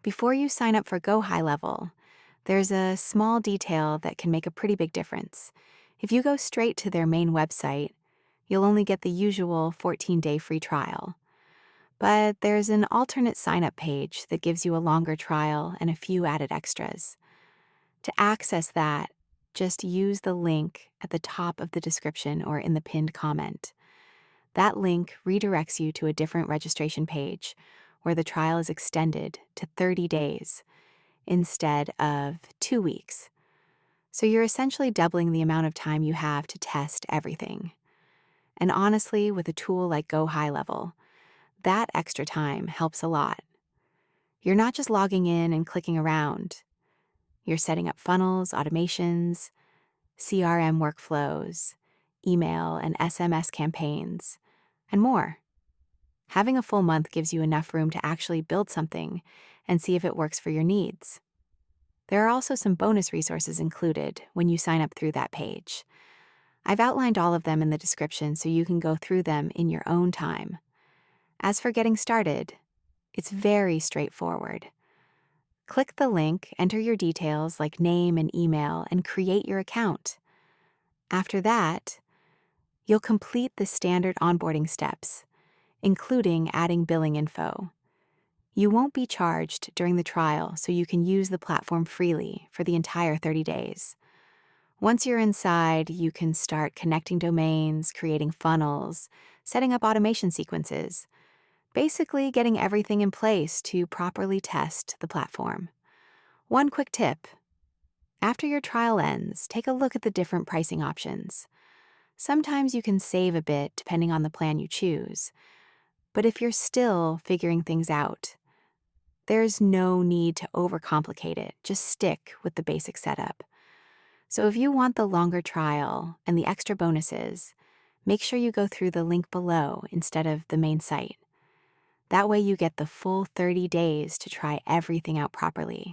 Before you sign up for GoHighLevel, there's a small detail that can make a pretty big difference. If you go straight to their main website, you'll only get the usual 14-day free trial. But there's an alternate sign-up page that gives you a longer trial and a few added extras. To access that, just use the link at the top of the description or in the pinned comment. That link redirects you to a different registration page where the trial is extended to 30 days instead of 2 weeks. So you're essentially doubling the amount of time you have to test everything. And honestly, with a tool like GoHighLevel, that extra time helps a lot. You're not just logging in and clicking around. You're setting up funnels, automations, CRM workflows, email and SMS campaigns, and more. Having a full month gives you enough room to actually build something and see if it works for your needs. There are also some bonus resources included when you sign up through that page. I've outlined all of them in the description so you can go through them in your own time. As for getting started, it's very straightforward. Click the link, enter your details like name and email, and create your account. After that, you'll complete the standard onboarding steps, including adding billing info. You won't be charged during the trial, so you can use the platform freely for the entire 30 days. Once you're inside, you can start connecting domains, creating funnels, setting up automation sequences, basically getting everything in place to properly test the platform. One quick tip: after your trial ends, take a look at the different pricing options. Sometimes you can save a bit depending on the plan you choose, but if you're still figuring things out, there's no need to overcomplicate it. Just stick with the basic setup. So if you want the longer trial and the extra bonuses, make sure you go through the link below instead of the main site. That way you get the full 30 days to try everything out properly.